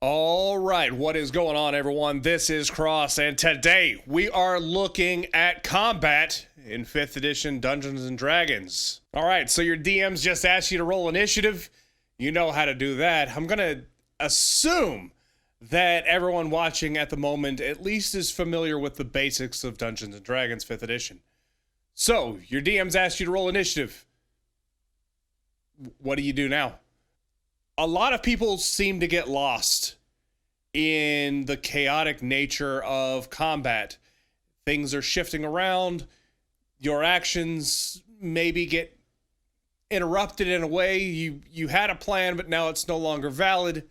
All right, what is going on, everyone? This is Cross, and today we are looking at combat in 5th edition Dungeons and Dragons. All right, so your DMs just asked you to roll initiative. You know how to do that. I'm going to assume that everyone watching at the moment at least is familiar with the basics of Dungeons and Dragons 5th edition. So, your DMs asked you to roll initiative. What do you do now? A lot of people seem to get lost in the chaotic nature of combat. Things are shifting around. Your actions maybe get interrupted in a way. You had a plan, but now it's no longer valid.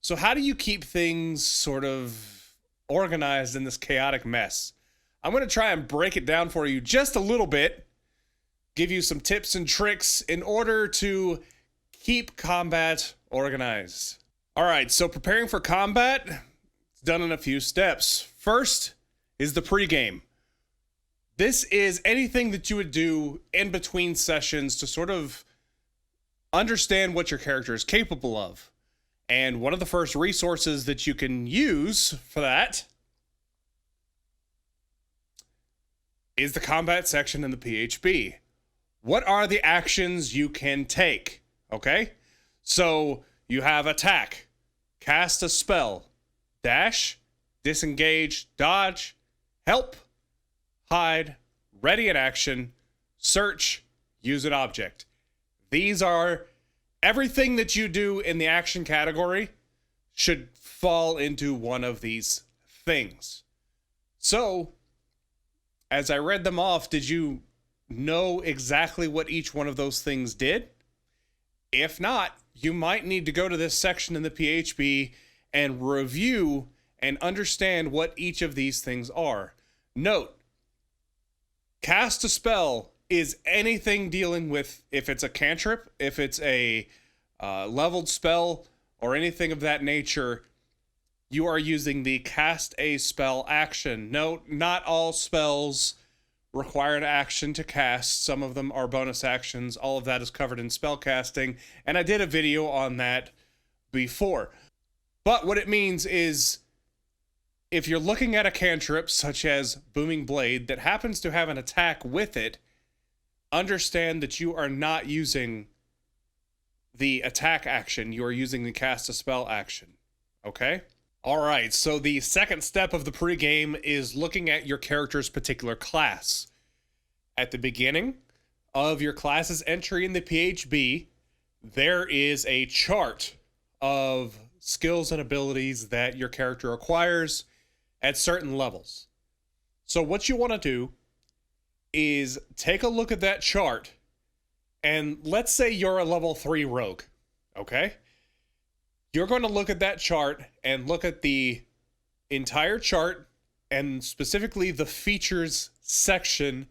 So how do you keep things sort of organized in this chaotic mess? I'm going to try and break it down for you just a little bit, give you some tips and tricks in order to keep combat organized. All right, so preparing for combat is done in a few steps. First is the pregame. This is anything that you would do in between sessions to sort of understand what your character is capable of. And one of the first resources that you can use for that is the combat section in the PHB. What are the actions you can take? Okay, so you have attack, cast a spell, dash, disengage, dodge, help, hide, ready in action, search, use an object. These are everything that you do in the action category should fall into one of these things. So, as I read them off, did you know exactly what each one of those things did? If not, you might need to go to this section in the PHB and review and understand what each of these things are. Note, cast a spell is anything dealing with, if it's a cantrip, if it's a leveled spell, or anything of that nature, you are using the cast a spell action. Note, not all spells require an action to cast. Some of them are bonus actions. All of that is covered in spell casting, and I did a video on that before. But what it means is, if you're looking at a cantrip such as Booming Blade that happens to have an attack with it, understand that you are not using the attack action. You are using the cast a spell action. Okay? All right, so the second step of the pregame is looking at your character's particular class. At the beginning of your class's entry in the PHB, there is a chart of skills and abilities that your character acquires at certain levels. So what you want to do is take a look at that chart, and let's say you're a level 3 rogue, okay? You're going to look at that chart and look at the entire chart and specifically the features section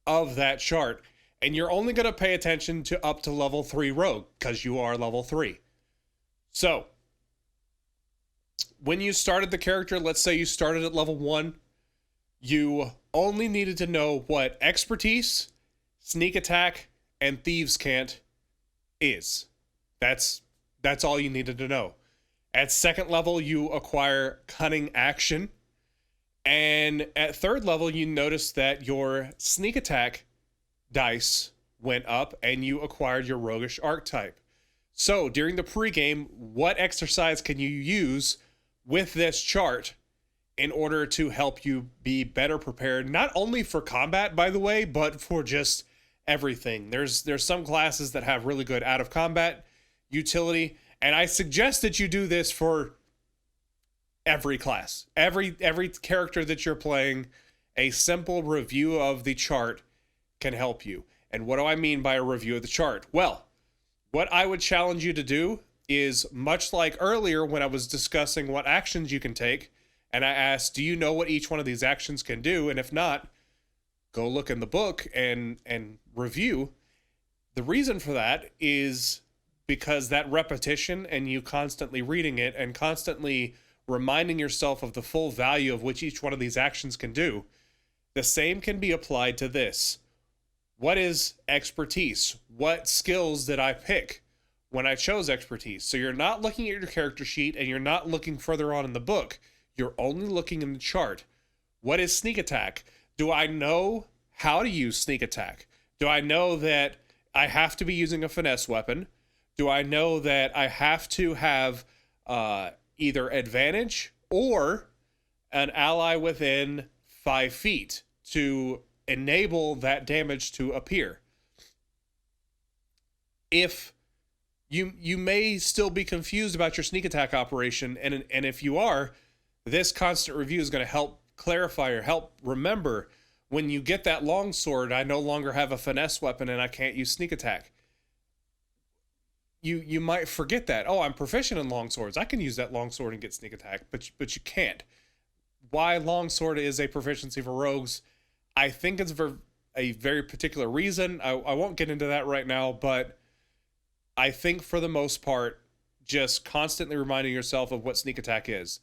of that chart. And you're only going to pay attention to up to level 3 rogue because you are level 3. So, when you started the character, let's say you started at level 1, you only needed to know what expertise, sneak attack, and thieves' cant is. That's all you needed to know. At 2nd level, you acquire cunning action. And at 3rd level, you notice that your sneak attack dice went up and you acquired your roguish archetype. So during the pregame, what exercise can you use with this chart in order to help you be better prepared, not only for combat, by the way, but for just everything? There's some classes that have really good out of combat utility, and I suggest that you do this for every class, every character that you're playing. A simple review of the chart can help you. And what do I mean by a review of the chart? Well, what I would challenge you to do is, much like earlier when I was discussing what actions you can take, and I asked, do you know what each one of these actions can do? And if not, go look in the book and review. The reason for that is because that repetition and you constantly reading it and constantly reminding yourself of the full value of which each one of these actions can do, the same can be applied to this. What is expertise? What skills did I pick? when I chose expertise. So you're not looking at your character sheet and you're not looking further on in the book. You're only looking in the chart. What is sneak attack? Do I know how to use sneak attack? Do I know that I have to be using a finesse weapon? Do I know that I have to have either advantage or an ally within 5 feet to enable that damage to appear? If you may still be confused about your sneak attack operation, and if you are, this constant review is going to help clarify or help remember, when you get that longsword, I no longer have a finesse weapon and I can't use sneak attack. You might forget that. Oh, I'm proficient in longswords. I can use that longsword and get sneak attack, but you can't. Why longsword is a proficiency for rogues, I think it's for a very particular reason. I won't get into that right now, but I think for the most part, just constantly reminding yourself of what sneak attack is.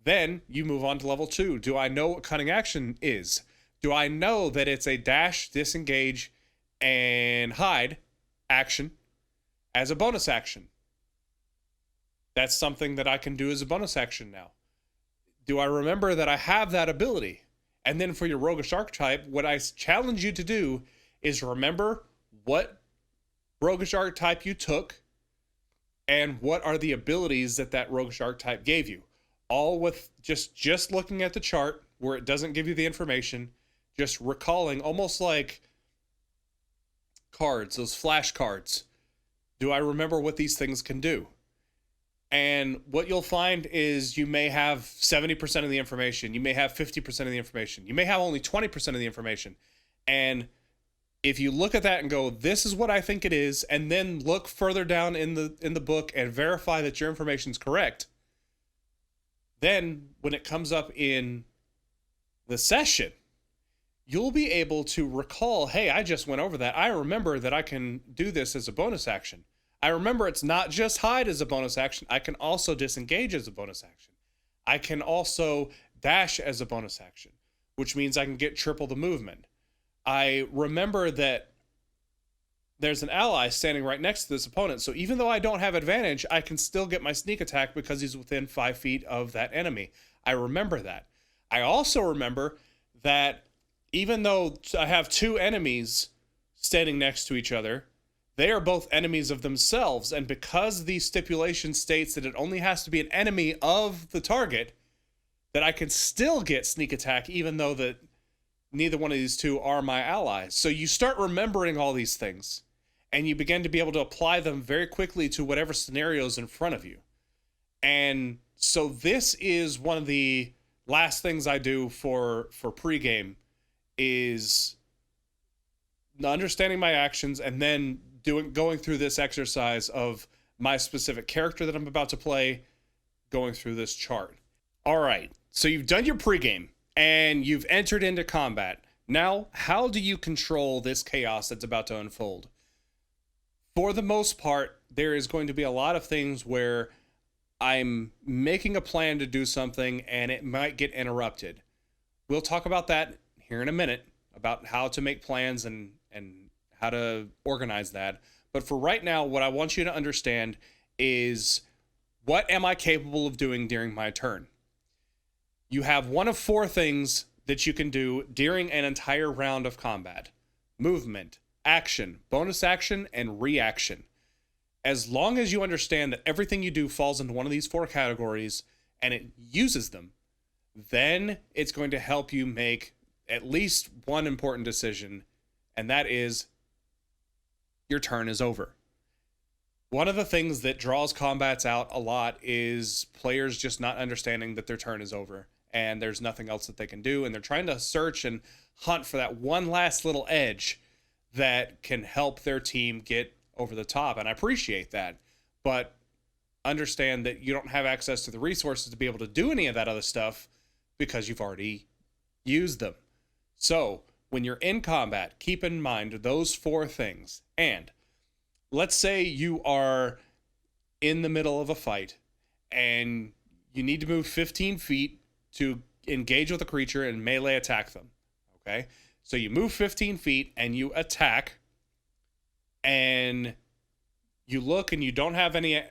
Then you move on to level 2. Do I know what cunning action is? Do I know that it's a dash, disengage, and hide action as a bonus action? That's something that I can do as a bonus action now. Do I remember that I have that ability? And then for your roguish archetype, what I challenge you to do is remember what roguish archetype you took and what are the abilities that roguish archetype gave you. All with just looking at the chart where it doesn't give you the information, just recalling, almost like cards, those flash cards. Do I remember what these things can do? And what you'll find is you may have 70% of the information. You may have 50% of the information. You may have only 20% of the information. And if you look at that and go, this is what I think it is, and then look further down in the book and verify that your information is correct, then when it comes up in the session, you'll be able to recall, hey, I just went over that. I remember that I can do this as a bonus action. I remember it's not just hide as a bonus action. I can also disengage as a bonus action. I can also dash as a bonus action, which means I can get triple the movement. I remember that there's an ally standing right next to this opponent. So even though I don't have advantage, I can still get my sneak attack because he's within 5 feet of that enemy. I remember that. I also remember that even though I have 2 enemies standing next to each other, they are both enemies of themselves. And because the stipulation states that it only has to be an enemy of the target, that I can still get sneak attack even though that neither one of these 2 are my allies. So you start remembering all these things, and you begin to be able to apply them very quickly to whatever scenarios in front of you. And so this is one of the last things I do for pregame, is understanding my actions and then going through this exercise of my specific character that I'm about to play, going through this chart. All right, so you've done your pregame and you've entered into combat. Now, how do you control this chaos that's about to unfold? For the most part, there is going to be a lot of things where I'm making a plan to do something and it might get interrupted. We'll talk about that here in a minute, about how to make plans and how to organize that. But for right now, what I want you to understand is, what am I capable of doing during my turn? You have one of 4 things that you can do during an entire round of combat: movement, action, bonus action, and reaction. As long as you understand that everything you do falls into one of these 4 categories and it uses them, then it's going to help you make at least one important decision, and that is your turn is over. One of the things that draws combats out a lot is players just not understanding that their turn is over and there's nothing else that they can do, and they're trying to search and hunt for that one last little edge that can help their team get over the top. And I appreciate that, but understand that you don't have access to the resources to be able to do any of that other stuff because you've already used them. So when you're in combat, keep in mind those 4 things. And let's say you are in the middle of a fight and you need to move 15 feet to engage with a creature and melee attack them. Okay? So you move 15 feet and you attack, and you look and you don't have any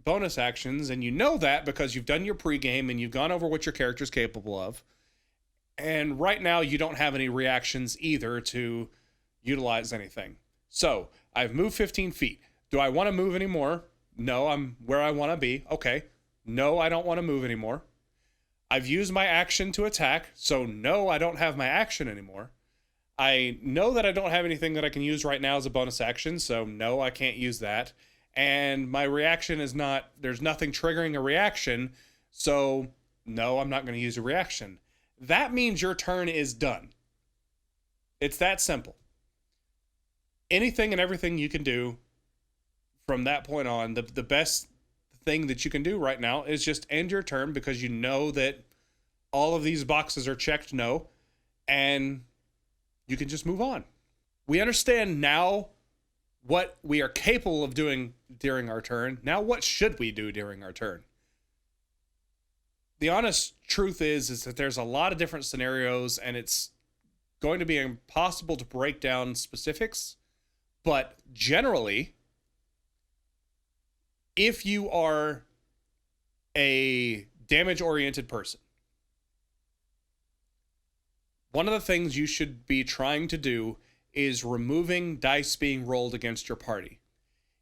bonus actions, and you know that because you've done your pregame and you've gone over what your character's capable of. And right now, you don't have any reactions either to utilize anything. So I've moved 15 feet. Do I want to move anymore? No, I'm where I want to be. Okay. No, I don't want to move anymore. I've used my action to attack. So no, I don't have my action anymore. I know that I don't have anything that I can use right now as a bonus action. So no, I can't use that. And my reaction is not, there's nothing triggering a reaction. So no, I'm not going to use a reaction. That means your turn is done. It's that simple. Anything and everything you can do from that point on, the best thing that you can do right now is just end your turn, because you know that all of these boxes are checked no, and you can just move on. We understand now what we are capable of doing during our turn. Now, what should we do during our turn? The honest truth is that there's a lot of different scenarios, and it's going to be impossible to break down specifics. But generally, if you are a damage-oriented person, one of the things you should be trying to do is removing dice being rolled against your party.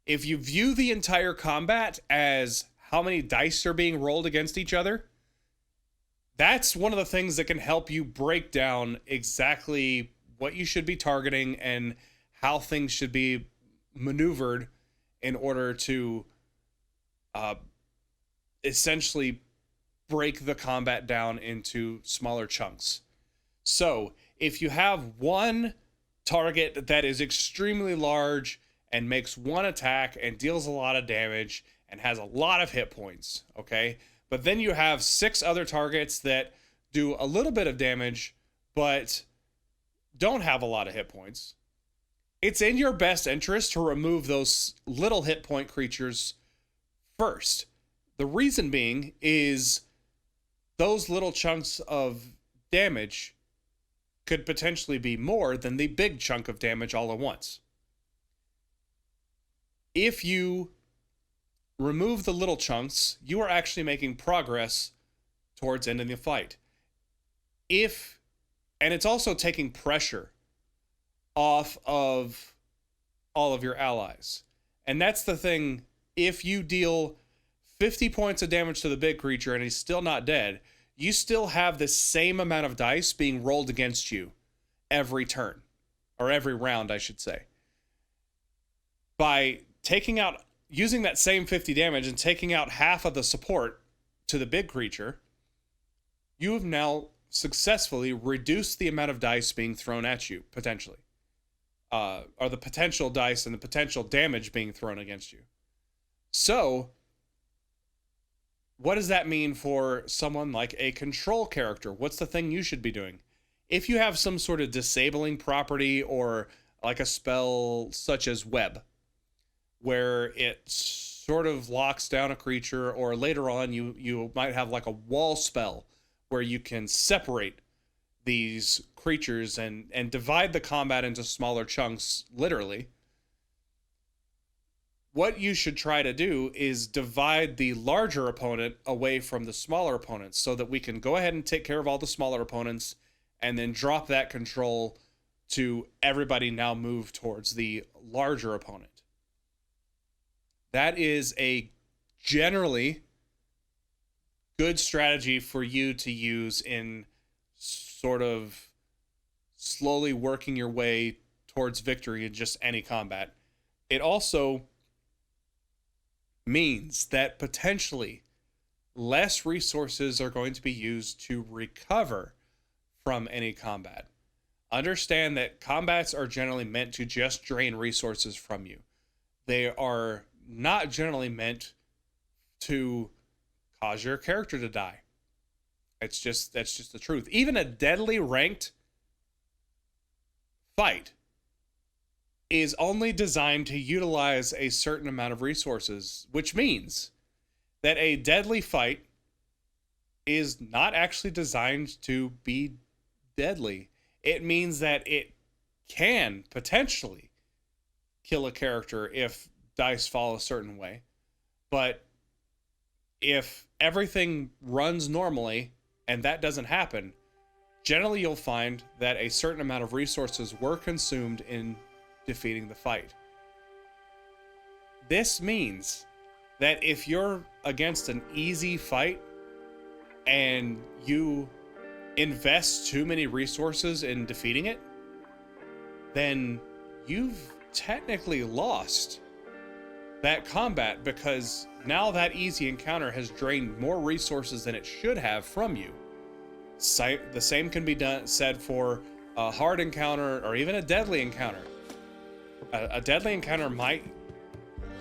If you view the entire combat as how many dice are being rolled against each other, that's one of the things that can help you break down exactly what you should be targeting and how things should be maneuvered in order to essentially break the combat down into smaller chunks. So if you have one target that is extremely large and makes one attack and deals a lot of damage and has a lot of hit points, okay? But then you have 6 other targets that do a little bit of damage but don't have a lot of hit points. It's in your best interest to remove those little hit point creatures first. The reason being is those little chunks of damage could potentially be more than the big chunk of damage all at once. If you remove the little chunks, you are actually making progress towards ending the fight. And it's also taking pressure off of all of your allies. And that's the thing, if you deal 50 points of damage to the big creature and he's still not dead, you still have the same amount of dice being rolled against you every turn, or every round, I should say. By using that same 50 damage and taking out half of the support to the big creature, you have now successfully reduced the amount of dice being thrown at you, potentially. Or the potential dice and the potential damage being thrown against you. So, what does that mean for someone like a control character? What's the thing you should be doing? If you have some sort of disabling property, or like a spell such as Web, where it sort of locks down a creature, or later on you might have like a wall spell where you can separate these creatures and divide the combat into smaller chunks, literally. What you should try to do is divide the larger opponent away from the smaller opponents, so that we can go ahead and take care of all the smaller opponents and then drop that control to everybody now move towards the larger opponent. That is a generally good strategy for you to use in sort of slowly working your way towards victory in just any combat. It also means that potentially less resources are going to be used to recover from any combat. Understand that combats are generally meant to just drain resources from you. They are not generally meant to cause your character to die. That's just the truth. Even a deadly ranked fight is only designed to utilize a certain amount of resources, which means that a deadly fight is not actually designed to be deadly. It means that it can potentially kill a character if dice fall a certain way. But if everything runs normally and that doesn't happen, generally you'll find that a certain amount of resources were consumed in defeating the fight. This means that if you're against an easy fight and you invest too many resources in defeating it, then you've technically lost that combat, because now that easy encounter has drained more resources than it should have from you. The same can be said for a hard encounter or even a deadly encounter. A deadly encounter might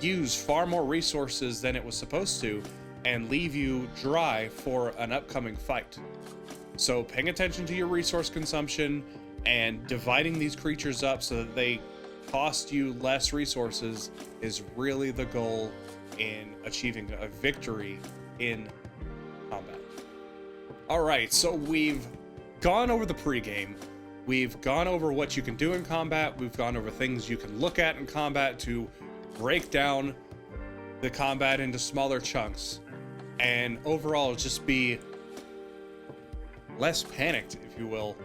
use far more resources than it was supposed to and leave you dry for an upcoming fight. So paying attention to your resource consumption and dividing these creatures up so that they cost you less resources is really the goal in achieving a victory in combat. All right, so we've gone over the pregame. We've gone over what you can do in combat. We've gone over things you can look at in combat to break down the combat into smaller chunks, and overall just be less panicked, if you will,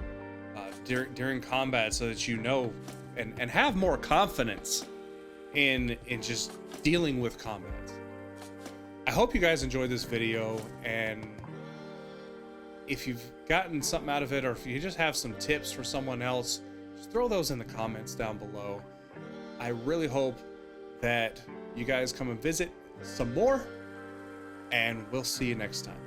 during combat, so that you know and have more confidence in just dealing with combat. I hope you guys enjoyed this video, and if you've gotten something out of it, or if you just have some tips for someone else, just throw those in the comments down below. I really hope that you guys come and visit some more, and we'll see you next time.